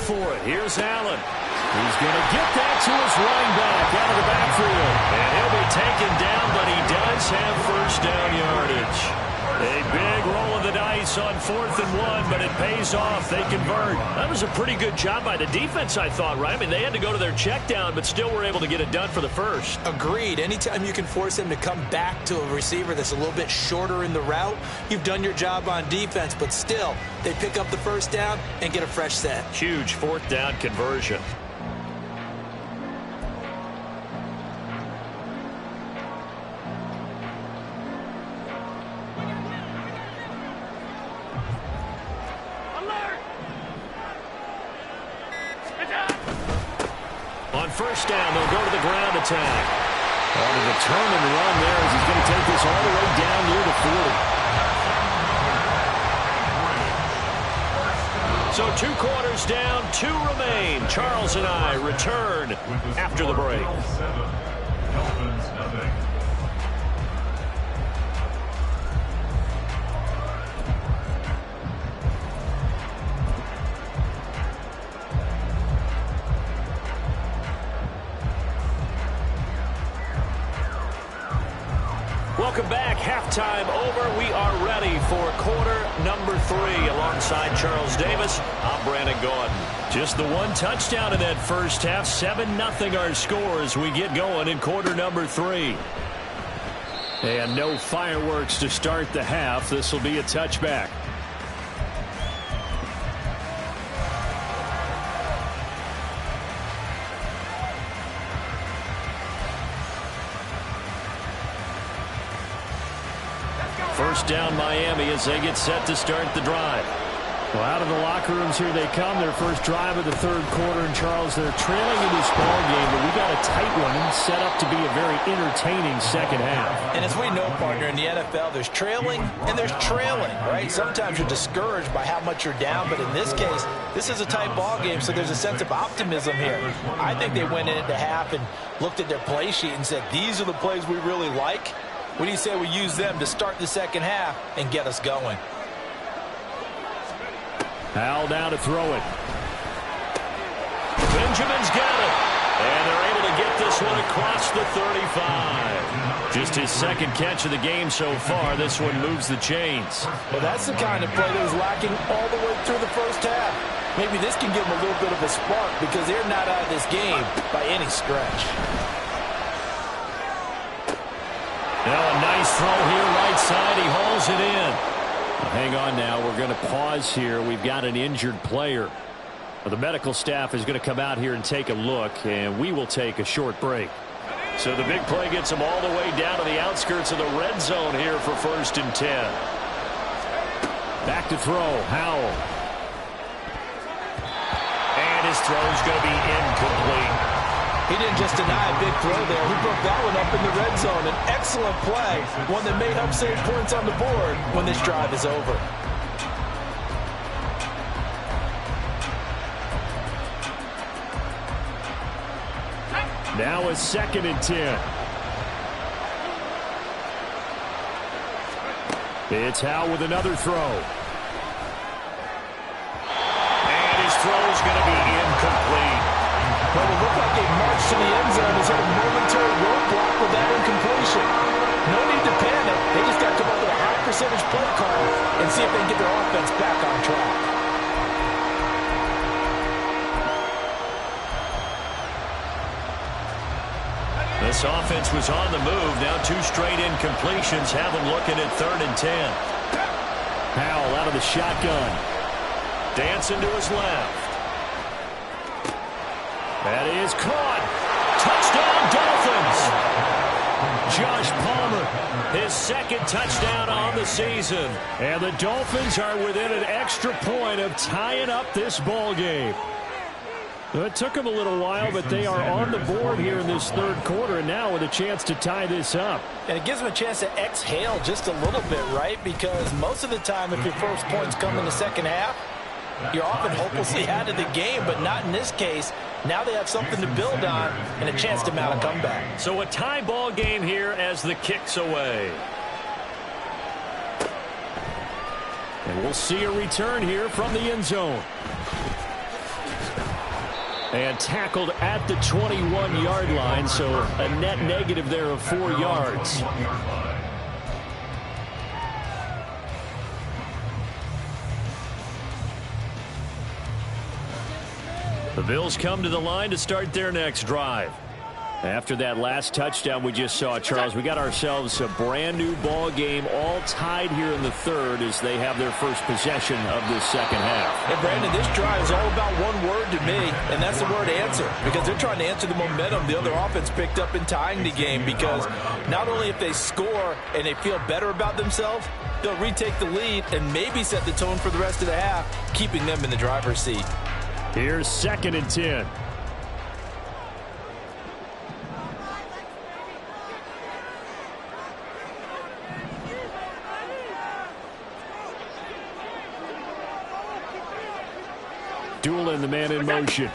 for it. Here's Allen. He's going to get that to his running back out of the backfield. And he'll be taken down, but he does have first down yardage. A big roll of the dice on 4th and 1, but it pays off. They convert. That was a pretty good job by the defense, I thought, right? I mean, they had to go to their check down, but still were able to get it done for the first. Agreed. Anytime you can force them to come back to a receiver that's a little bit shorter in the route, you've done your job on defense, but still, they pick up the first down and get a fresh set. Huge 4th down conversion. On first down, they'll go to the ground attack. On a determined run there as he's going to take this all the way down near the 40. So 2 quarters down, 2 remain. Charles and I return after the break. Welcome back. Halftime over. We are ready for quarter number 3. Alongside Charles Davis, I'm Brandon Gaudin. Just the 1 touchdown in that first half. 7-0 our score as we get going in quarter number 3. And no fireworks to start the half. This will be a touchback. First down Miami as they get set to start the drive. Well, out of the locker rooms here they come. Their first drive of the 3rd quarter. And Charles, they're trailing in this ball game, but we got a tight one and set up to be a very entertaining second half. And as we know, partner, in the NFL, there's trailing and there's trailing, right? Sometimes you're discouraged by how much you're down, but in this case, this is a tight ball game, so there's a sense of optimism here. I think they went into half and looked at their play sheet and said, these are the plays we really like. What do you say we use them to start the second half and get us going? Howell down to throw it. Benjamin's got it. And they're able to get this one across the 35. Just his 2nd catch of the game so far. This one moves the chains. Well, that's the kind of play that was lacking all the way through the first half. Maybe this can give them a little bit of a spark because they're not out of this game by any stretch. Now a nice throw here right side. He hauls it in. Hang on now. We're going to pause here. We've got an injured player. The medical staff is going to come out here and take a look, and we will take a short break. So the big play gets them all the way down to the outskirts of the red zone here for 1st and 10. Back to throw. Howell. And his throw's going to be incomplete. He didn't just deny a big throw there. He broke that one up in the red zone. An excellent play, one that may help save points on the board when this drive is over. Now a 2nd and 10. It's Howell with another throw. And his throw's going to be incomplete. Well, it looked like a march to the end zone has hit a momentary roadblock with that incompletion. No need to panic. They just got to come up with a high percentage play call and see if they can get their offense back on track. This offense was on the move. Now 2 straight incompletions have them looking at 3rd and 10. Howell out of the shotgun. Dancing to his left. That is caught. Touchdown, Dolphins. Josh Palmer, his 2nd touchdown on the season. And the Dolphins are within an extra point of tying up this ball game. It took them a little while, but they are on the board here in this 3rd quarter, and now with a chance to tie this up. And it gives them a chance to exhale just a little bit, right? Because most of the time, if your first points come in the second half, you're often hopelessly out of the game, but not in this case. Now they have something to build on and a chance to mount a comeback. So a tie ball game here as the kick's away. And we'll see a return here from the end zone. And tackled at the 21-yard line, so a net negative there of 4 yards. The Bills come to the line to start their next drive. After that last touchdown we just saw, Charles, we got ourselves a brand new ball game, all tied here in the third as they have their first possession of this second half. And Brandon, this drive is all about one word to me, and that's the word answer, because they're trying to answer the momentum the other offense picked up in tying the game, because not only if they score and they feel better about themselves, they'll retake the lead and maybe set the tone for the rest of the half, keeping them in the driver's seat. Here's 2nd and 10. Doolin, the man in motion.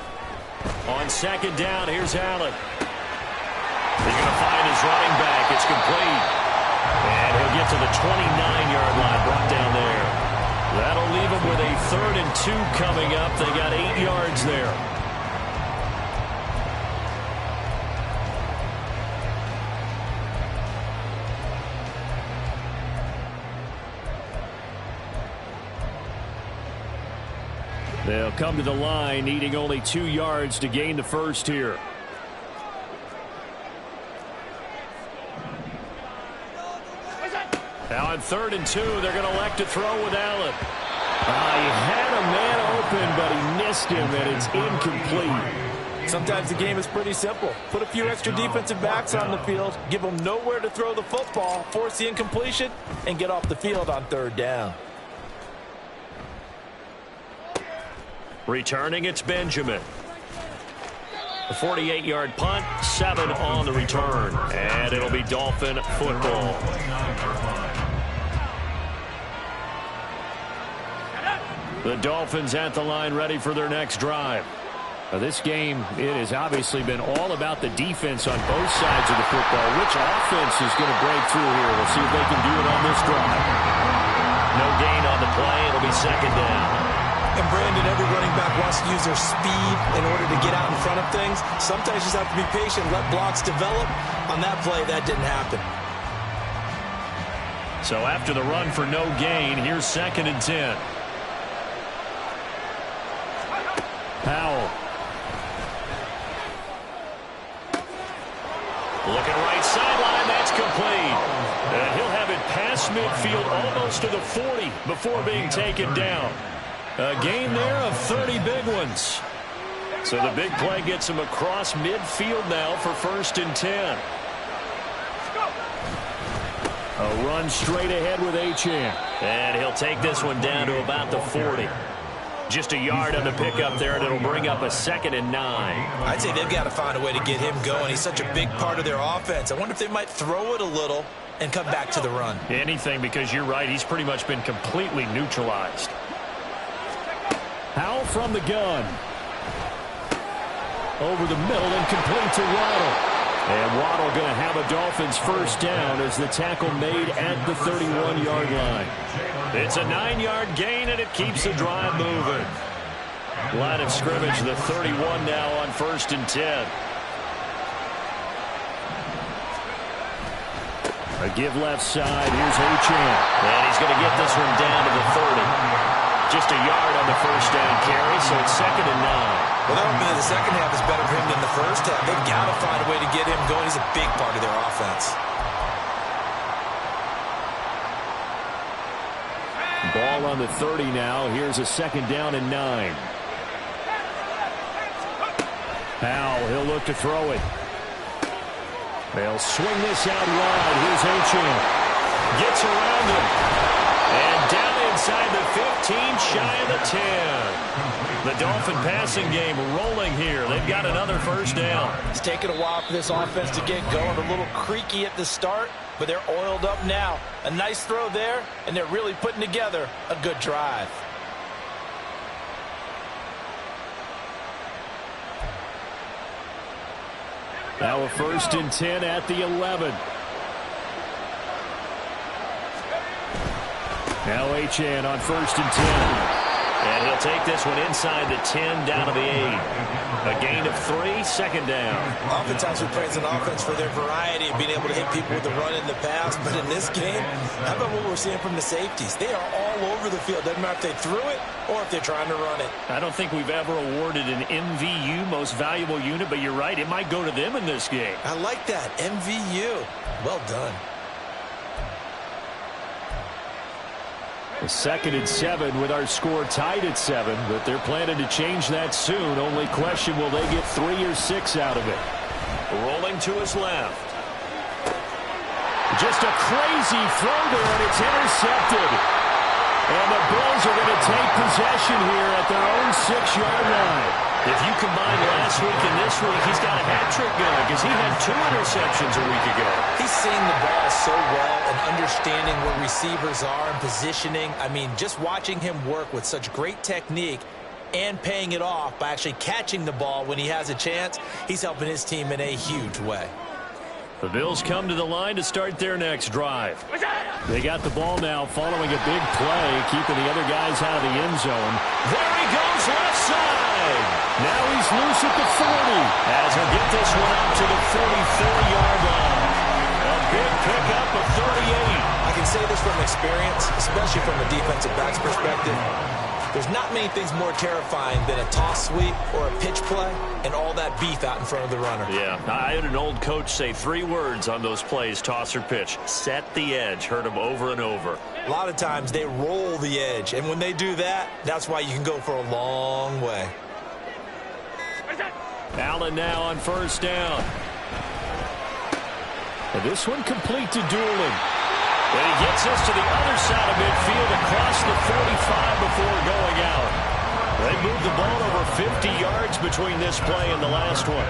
On 2nd down, here's Allen. He's going to find his running back. It's complete. And he'll get to the 29-yard line, brought down there. That'll leave him with a 3rd and 2 coming up. They got 8 yards there. They'll come to the line, needing only 2 yards to gain the first here. Now on 3rd and 2, they're going to elect to throw with Allen. He had a man open, but he missed him, and it's incomplete. Sometimes the game is pretty simple. Put a few extra defensive backs on the field, give them nowhere to throw the football, force the incompletion, and get off the field on 3rd down. Returning, it's Benjamin. A 48-yard punt, 7 on the return. And it'll be Dolphin football. The Dolphins at the line, ready for their next drive. This game, it has obviously been all about the defense on both sides of the football. Which offense is going to break through here? We'll see if they can do it on this drive. No gain on the play. It'll be 2nd down. And Brandon, every running back wants to use their speed in order to get out in front of things. Sometimes you just have to be patient, let blocks develop. On that play, that didn't happen. So after the run for no gain, here's 2nd and 10. Powell. Looking right sideline, that's complete. And he'll have it past midfield almost to the 40 before being taken down. A gain there of 30 big ones. So the big play gets him across midfield now for 1st and 10. A run straight ahead with Achane. And he'll take this one down to about the 40. Just a yard on the pickup there, and it'll bring up a 2nd and 9. I'd say they've got to find a way to get him going. He's such a big part of their offense. I wonder if they might throw it a little and come back to the run. Anything, because you're right. He's pretty much been completely neutralized. Powell from the gun. Over the middle and complete to Waddle. And Waddle going to have a Dolphins first down as the tackle made at the 31-yard line. It's a 9-yard gain, and it keeps the drive moving. Line of scrimmage, the 31 now on 1st and 10. A give left side. Here's Achane. And he's going to get this one down to the 30. Just a yard on the first down carry, so it's 2nd and 9. Well, that would mean the second half is better for him than the first half. They've got to find a way to get him going. He's a big part of their offense. Ball on the 30 now. Here's a 2nd down and 9. Powell, he'll look to throw it. They'll swing this out wide. Here's Achane. Gets around him. And down inside the 15, shy of the 10. The Dolphin passing game rolling here. They've got another first down. It's taken a while for this offense to get going. A little creaky at the start, but they're oiled up now. A nice throw there, and they're really putting together a good drive. Now a 1st and 10 at the 11. Now Achane on 1st and 10. And he'll take this one inside the 10, down to the 8. A gain of 3, second down. Oftentimes we praise an offense for their variety of being able to hit people with the run in the pass. But in this game, how about what we're seeing from the safeties? They are all over the field. Doesn't matter if they threw it or if they're trying to run it. I don't think we've ever awarded an MVU, most valuable unit, but you're right. It might go to them in this game. I like that. MVU. Well done. The 2nd and 7 with our score tied at 7, but they're planning to change that soon. Only question, will they get 3 or 6 out of it? Rolling to his left. Just a crazy throw there, and it's intercepted. And the Bills are going to take possession here at their own 6-yard line. If you combine last week and this week, he's got a hat trick going because he had 2 interceptions a week ago. He's seeing the ball so well and understanding where receivers are and positioning. I mean, just watching him work with such great technique and paying it off by actually catching the ball when he has a chance, he's helping his team in a huge way. The Bills come to the line to start their next drive. They got the ball now following a big play, keeping the other guys out of the end zone. There he goes, left side. Now he's loose at the 40 as he'll get this one up to the 44-yard line. A big pickup of 38. I can say this from experience, especially from a defensive back's perspective. There's not many things more terrifying than a toss sweep or a pitch play and all that beef out in front of the runner. Yeah, I had an old coach say 3 words on those plays, toss or pitch. Set the edge. Heard him over and over. A lot of times they roll the edge, and when they do that, that's why you can go for a long way. Allen now on first down. And this one complete to Doolin. And he gets us to the other side of midfield across the 45 before going out. They moved the ball over 50 yards between this play and the last one.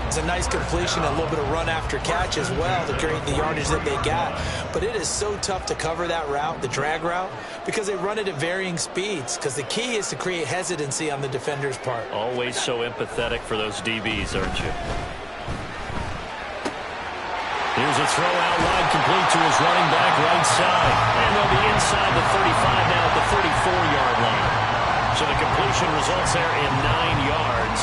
It's a nice completion, a little bit of run after catch as well to create the yardage that they got. But it is so tough to cover that route, the drag route, because they run it at varying speeds. Because the key is to create hesitancy on the defender's part. Always so empathetic for those DBs, aren't you? Here's a throw out wide, complete to his running back right side. And they'll be inside the 35 now at the 34-yard line. So the completion results there in 9 yards.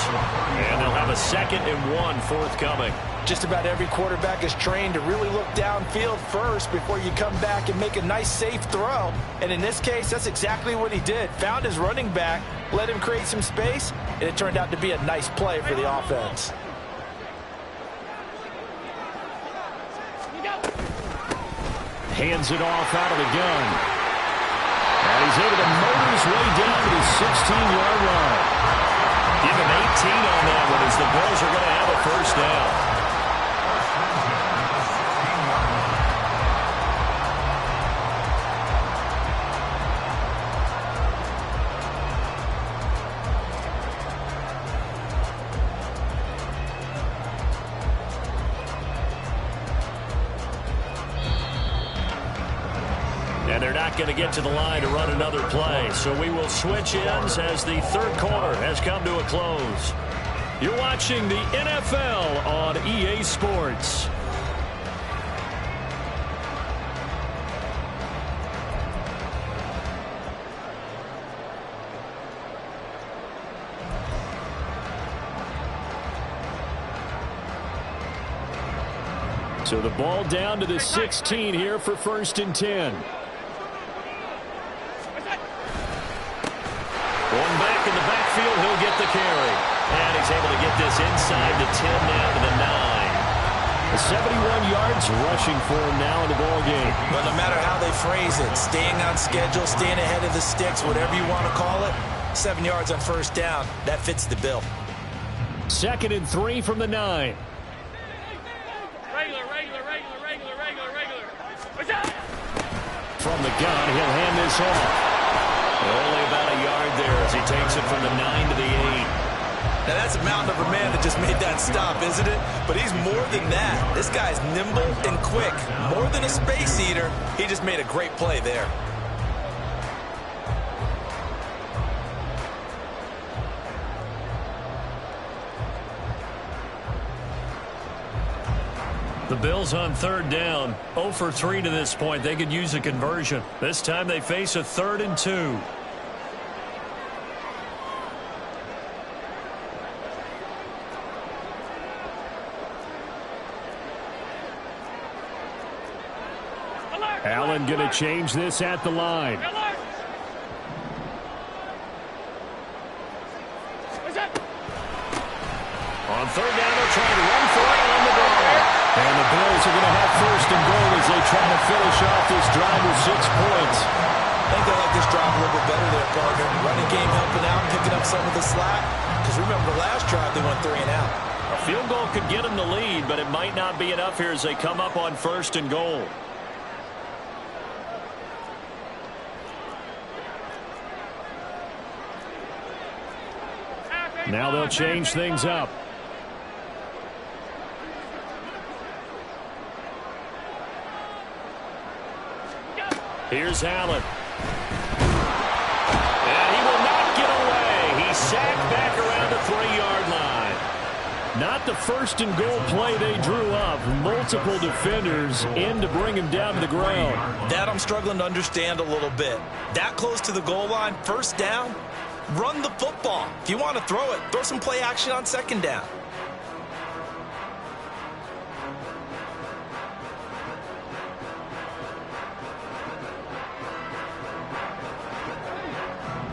And they'll have a 2nd and 1 forthcoming. Just about every quarterback is trained to really look downfield first before you come back and make a nice, safe throw. And in this case, that's exactly what he did. Found his running back, let him create some space, and it turned out to be a nice play for the offense. Hands it off out of the gun. And he's able to motor his way down to the 16-yard line. Give him 18 on that one as the Bills are going to have a first down. And they're not going to get to the line to run another play. So we will switch ends as the 3rd quarter has come to a close. You're watching the NFL on EA Sports. So the ball down to the 16 here for 1st and 10. Going back in the backfield, he'll get the carry. And he's able to get this inside the 10 now to the 9. 71 yards rushing for him now in the ball game. But no matter how they phrase it, staying on schedule, staying ahead of the sticks, whatever you want to call it, 7 yards on first down, that fits the bill. 2nd and 3 from the 9. From the gun, he'll hand this off. Only about a yard there as he takes it from the 9 to the 8. Now that's a mountain of a man that just made that stop, isn't it? But he's more than that. This guy's nimble and quick. More than a space eater, he just made a great play there. The Bills on 3rd down. 0 for 3 to this point. They could use a conversion. This time they face a 3rd and 2. Allen going to change this at the line. On third down, they'll try to run for it on the ground. And the Bills are going to have first and goal as they try to finish off this drive with 6 points. I think they like this drive a little bit better there, partner. Running game helping out, picking up some of the slack. Because remember, the last drive they went 3 and out. A field goal could get them the lead, but it might not be enough here as they come up on first and goal. Now they'll change things up. Here's Allen. And he will not get away. He's sacked back around the 3-yard line. Not the first and goal play they drew up. Multiple defenders in to bring him down to the ground. That I'm struggling to understand a little bit. That close to the goal line, first down, run the football. If you want to throw it, throw some play action on second down.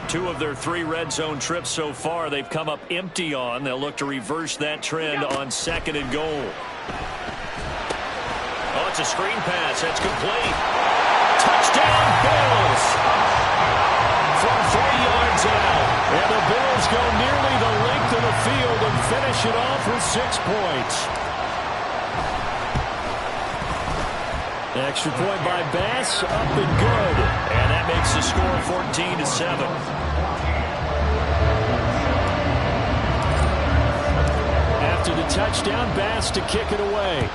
Two of their 3 red zone trips so far they've come up empty on. They'll look to reverse that trend on second and goal. Oh, it's a screen pass. That's complete. Touchdown, Bills! From 3 yards out. And the Bills go nearly the length of the field and finish it off with 6 points. Extra point by Bass, up and good. And that makes the score 14-7. After the touchdown, Bass to kick it away.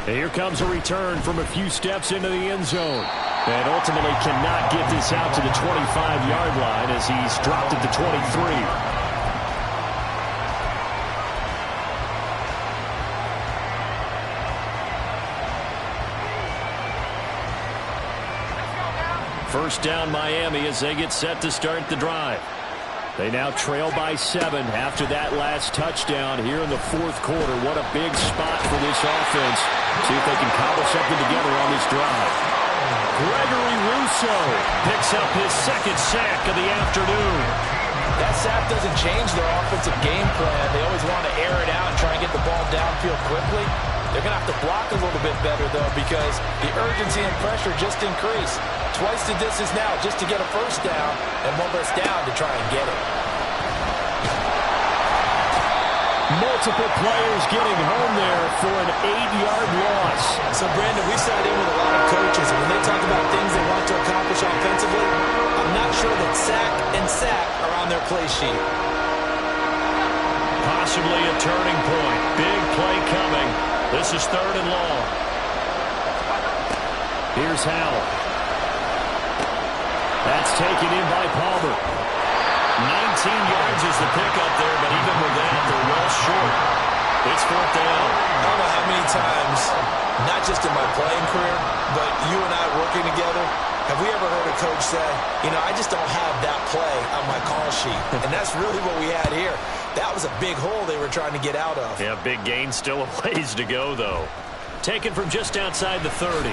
Here comes a return from a few steps into the end zone. And ultimately cannot get this out to the 25-yard line as he's dropped at the 23. First down Miami as they get set to start the drive. They now trail by 7 after that last touchdown here in the 4th quarter. What a big spot for this offense. See if they can cobble something together on this drive. Gregory Rousseau picks up his 2nd sack of the afternoon. That sack doesn't change their offensive game plan. They always want to air it out and try and get the ball downfield quickly. They're going to have to block a little bit better, though, because the urgency and pressure just increased. Twice the distance now just to get a first down, and 1 less down to try and get it. Multiple players getting home there for an 8-yard loss. So, Brandon, we sat in with a lot of coaches, and when they talk about things they want to accomplish offensively, I'm not sure that sack and sack are on their play sheet. Possibly a turning point. Big play coming. This is 3rd and long. Here's Howell. That's taken in by Palmer. 19 yards is the pickup there, but even with that, they're well short. It's 4th down. I don't know how many times, not just in my playing career, but you and I working together, have we ever heard a coach say, you know, I just don't have that play on my call sheet. And that's really what we had here. That was a big hole they were trying to get out of. Yeah, big gain, still a ways to go, though. Taken from just outside the 30.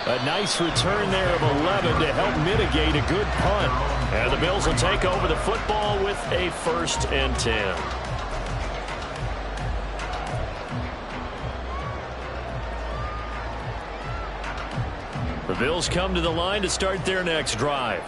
A nice return there of 11 to help mitigate a good punt. And the Bills will take over the football with a 1st and 10. The Bills come to the line to start their next drive.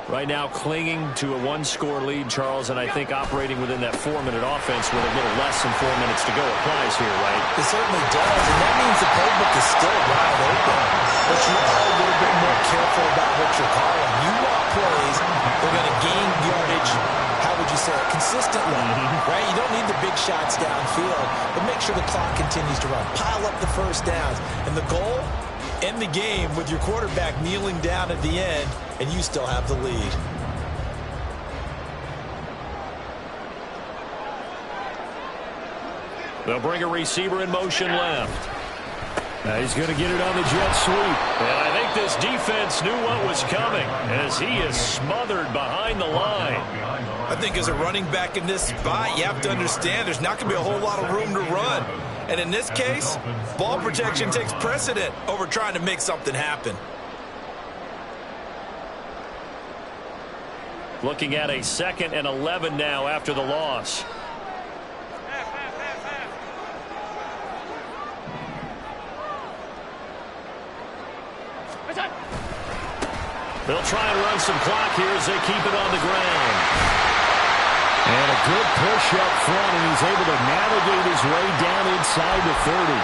Right now clinging to a 1-score lead, Charles, and I think operating within that 4-minute offense with a little less than 4 minutes to go applies here, right? It certainly does, and that means the playbook is still wide open. But you are a little bit more careful about what you're calling. You want plays that are going to gain yardage, how would you say it, consistently, right? You don't need the big shots downfield, but make sure the clock continues to run. Pile up the first downs. And the goal? End the game with your quarterback kneeling down at the end, and you still have the lead. They'll bring a receiver in motion left. He's going to get it on the jet sweep. And I think this defense knew what was coming as he is smothered behind the line. I think as a running back in this spot, you have to understand there's not going to be a whole lot of room to run. And in this case, ball protection takes precedent over trying to make something happen. Looking at a 2nd and 11 now after the loss. They'll try and run some clock here as they keep it on the ground. And a good push up front, and he's able to navigate his way down inside the 30.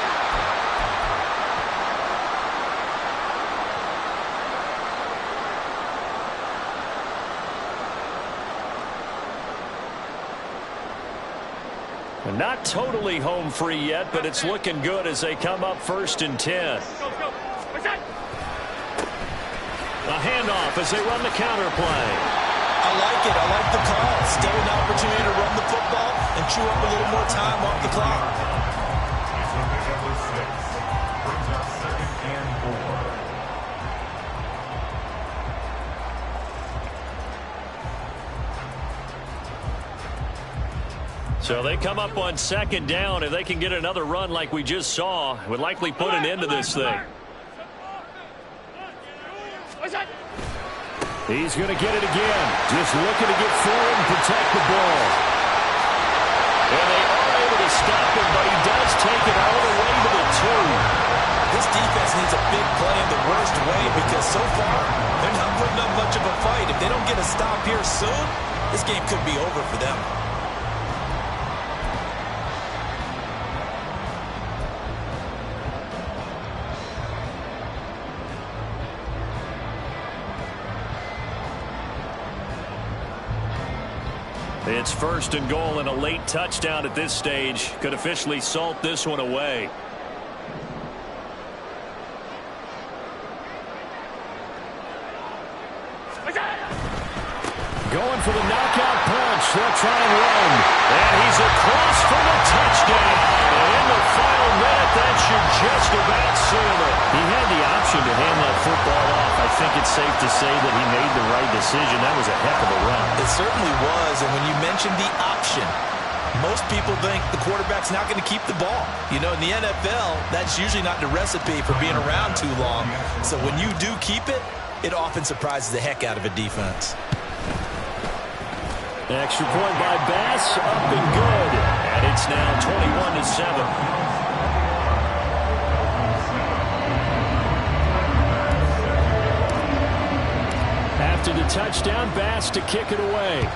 And not totally home free yet, but it's looking good as they come up 1st and 10. A handoff as they run the counter play. I like it. I like the call. Still an opportunity to run the football and chew up a little more time off the clock. So they come up on 2nd down. If they can get another run like we just saw, it would likely put an end to this thing. He's going to get it again. Just looking to get forward and protect the ball. And they are able to stop him, but he does take it all the way to the 2. This defense needs a big play in the worst way because so far they're not putting up much of a fight. If they don't get a stop here soon, this game could be over for them. It's 1st and goal, and a late touchdown at this stage could officially salt this one away. Going for the knockout punch. They'll try and run. And he's across for the touchdown. And in the final minute, that should just about seal it. He had the option to hand that football off. I think it's safe to say that he made the right decision. That was a heck of a run. It certainly was. And when you mentioned the option, most people think the quarterback's not going to keep the ball. You know, in the NFL, that's usually not the recipe for being around too long. So when you do keep it, it often surprises the heck out of a defense. Extra point by Bass, up and good. And it's now 21-7. After the touchdown, Bass to kick it away.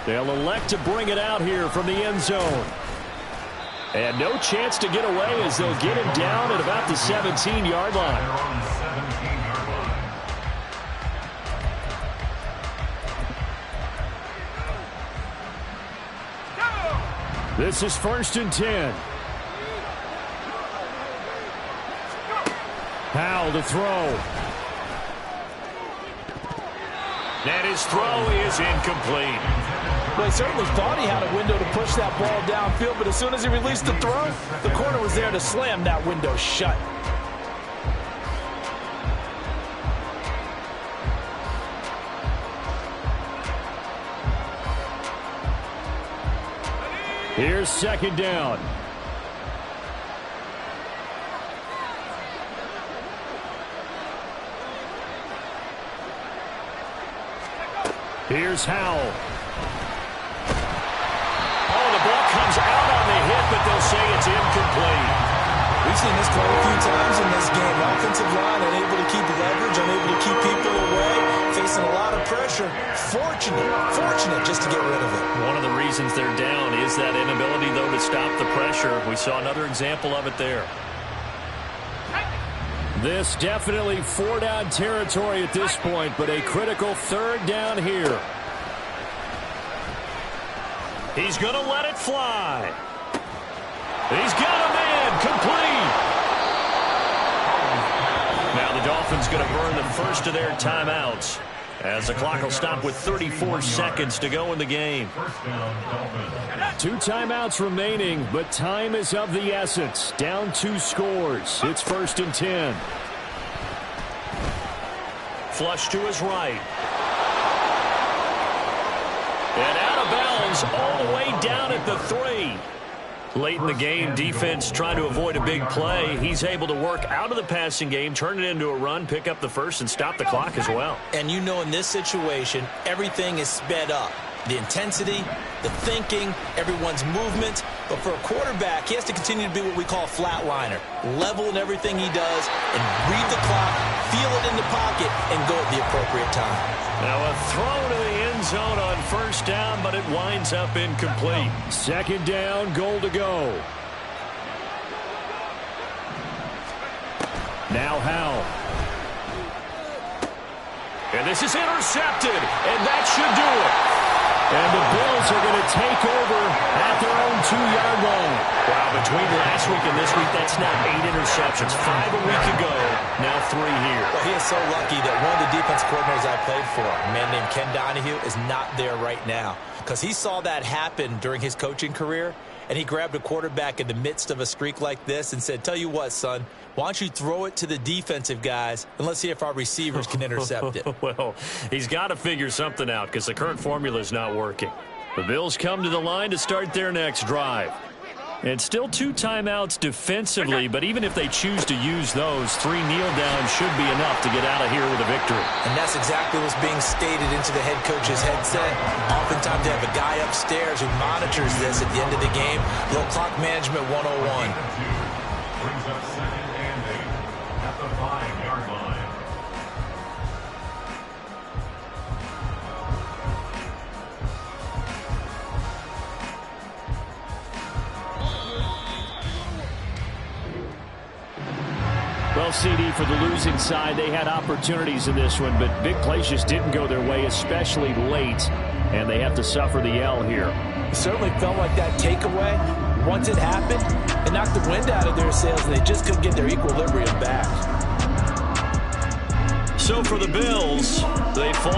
They'll elect to bring it out here from the end zone. And no chance to get away as they'll get him down at about the 17-yard line. This is 1st and 10. Howell to throw. And his throw is incomplete. Well, he certainly thought he had a window to push that ball downfield, but as soon as he released the throw, the corner was there to slam that window shut. Here's 2nd down. Here's Howell. Oh, the ball comes out on the hit, but they'll say it's incomplete. We've seen this quite a few times in this game. Offensive line unable to keep leverage, unable to keep people away, facing a lot of pressure. Fortunate just to get rid of it. One of the reasons they're down is that inability, though, to stop the pressure. We saw another example of it there. This definitely 4-down territory at this point, but a critical 3rd down here. He's going to let it fly. He's got a man complete. Now the Dolphins going to burn the first of their timeouts. As the clock will stop with 34 seconds to go in the game. 2 timeouts remaining, but time is of the essence. Down 2 scores. It's 1st and 10. Flush to his right. And out of bounds all the way down at the 3. Late in the game, defense trying to avoid a big play. He's able to work out of the passing game, turn it into a run, pick up the first, and stop the clock as well. And you know in this situation, everything is sped up. The intensity, the thinking, everyone's movement. But for a quarterback, he has to continue to be what we call a flatliner. Level in everything he does and read the clock, feel it in the pocket, and go at the appropriate time. Now a throw to the end zone on 1st down, but it winds up incomplete. 2nd down, goal to go. Now Howell. And this is intercepted, and that should do it. And the Bills are going to take over at their own 2-yard line. Wow, between last week and this week, that's now 8 interceptions. 5 a week ago, now 3 here. Well, he is so lucky that one of the defense coordinators I played for, a man named Ken Donahue, is not there right now. Because he saw that happen during his coaching career, and he grabbed a quarterback in the midst of a streak like this and said, tell you what, son, why don't you throw it to the defensive guys, and let's see if our receivers can intercept it. Well, he's got to figure something out because the current formula is not working. The Bills come to the line to start their next drive. And still 2 timeouts defensively, but even if they choose to use those, 3 kneel downs should be enough to get out of here with a victory. And that's exactly what's being stated into the head coach's headset. Oftentimes they have a guy upstairs who monitors this at the end of the game. Little clock management 101. At the 5-yard line. Well, CD, for the losing side, they had opportunities in this one, but big plays just didn't go their way, especially late, and they have to suffer the L here. It certainly felt like that takeaway. Once it happened, it knocked the wind out of their sails, and they just couldn't get their equilibrium back. So for the Bills, they fall